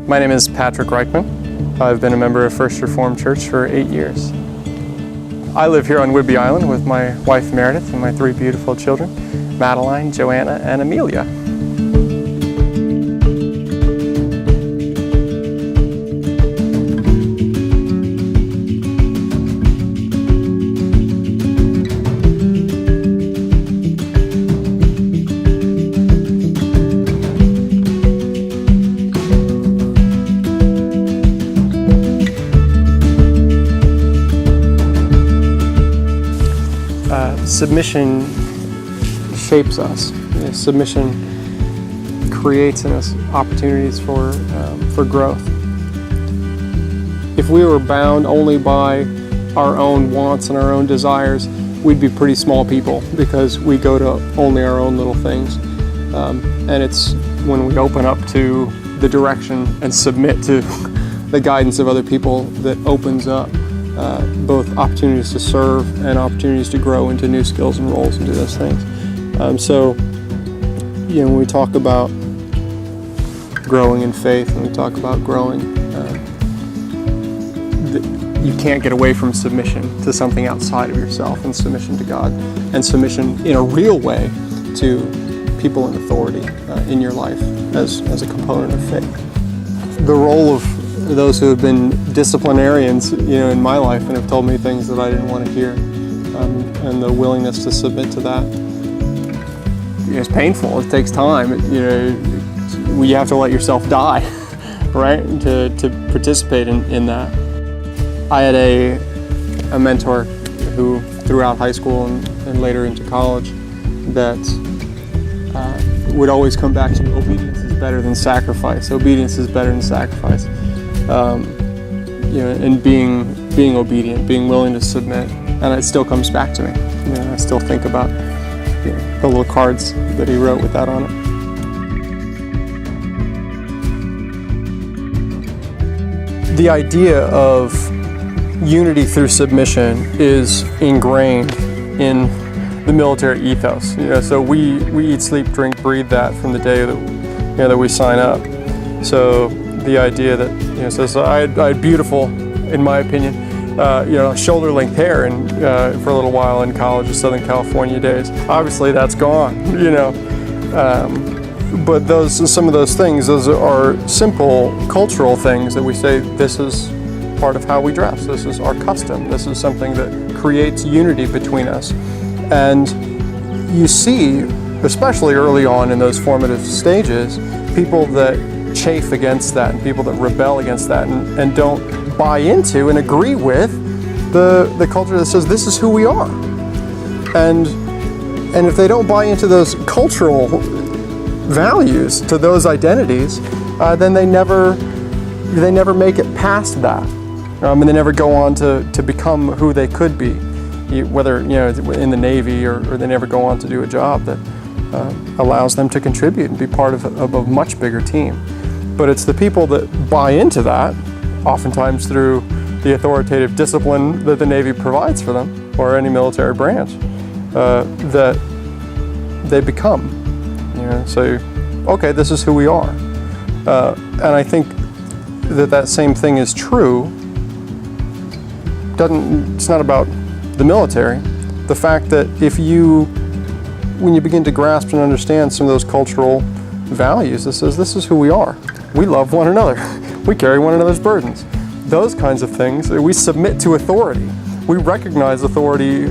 My name is Patrick Reichman. I've been a member of First Reformed Church for 8 years. I live here on Whidbey Island with my wife Meredith and my 3 beautiful children, Madeline, Joanna, and Amelia. Submission shapes us. Submission creates in us opportunities for growth. If we were bound only by our own wants and our own desires, we'd be pretty small people because we go to only our own little things. And it's when we open up to the direction and submit to the guidance of other people that opens up both opportunities to serve and opportunities to grow into new skills and roles and do those things. So, when we talk about growing in faith and we talk about growing, you can't get away from submission to something outside of yourself and submission to God and submission in a real way to people in authority in your life as a component of faith. The role of those who have been disciplinarians, in my life and have told me things that I didn't want to hear, and the willingness to submit to that. It's painful. It takes time. You have to let yourself die, right, to participate in that. I had a mentor who, throughout high school and later into college, that would always come back to obedience is better than sacrifice. Obedience is better than sacrifice. And being obedient, being willing to submit, and it still comes back to me. I still think about the little cards that he wrote with that on it. The idea of unity through submission is ingrained in the military ethos. So we eat, sleep, drink, breathe that from the day that that we sign up. So the idea that so I had beautiful, in my opinion, shoulder-length hair, and for a little while in college, in Southern California days. Obviously, that's gone. But some of those things, those are simple cultural things that we say. This is part of how we dress. This is our custom. This is something that creates unity between us. And you see, especially early on in those formative stages, people that chafe against that and people that rebel against that and don't buy into and agree with the culture that says this is who we are. And if they don't buy into those cultural values, to those identities, then they never make it past that. And they never go on to become who they could be, whether in the Navy or they never go on to do a job that allows them to contribute and be part of a much bigger team. But it's the people that buy into that, oftentimes through the authoritative discipline that the Navy provides for them, or any military branch, that they become. So, okay, this is who we are. And I think that same thing is true. It's not about the military. The fact that when you begin to grasp and understand some of those cultural values, it says this is who we are. We love one another. We carry one another's burdens. Those kinds of things. We submit to authority. We recognize authority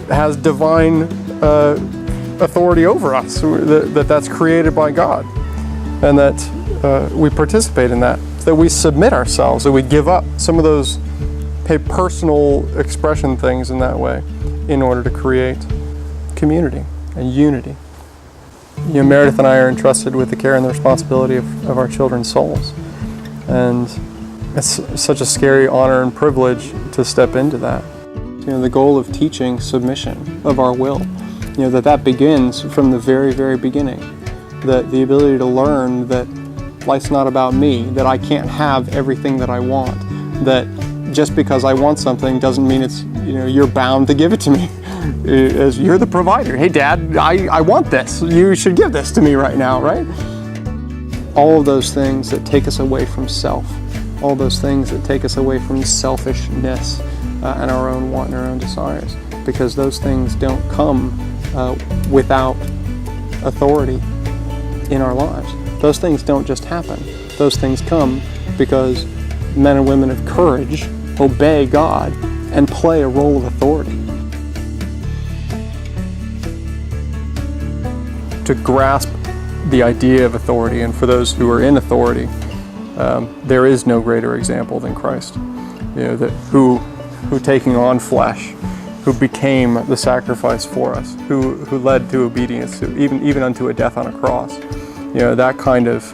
has divine authority over us, that's created by God, and that we participate in that. That we submit ourselves, that we give up some of those personal expression things in that way in order to create community and unity. Meredith and I are entrusted with the care and the responsibility of our children's souls. And it's such a scary honor and privilege to step into that. The goal of teaching submission of our will, that begins from the very, very beginning. That the ability to learn that life's not about me, that I can't have everything that I want, that just because I want something doesn't mean it's, you're bound to give it to me. As you're the provider. Hey, Dad, I want this. You should give this to me right now, right? all of those things that take us away from self, all those things that take us away from selfishness and our own want and our own desires, because those things don't come without authority in our lives. Those things don't just happen. Those things come because men and women of courage obey God and play a role of authority. To grasp the idea of authority, and for those who are in authority, there is no greater example than Christ. Who taking on flesh, who became the sacrifice for us, who led to obedience, even unto a death on a cross. That kind of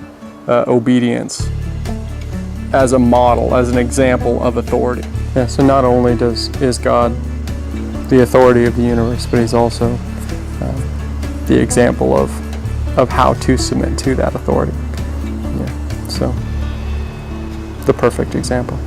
obedience as a model, as an example of authority. Yeah, so not only is God the authority of the universe, but He's also the example of how to submit to that authority. Yeah, so the perfect example.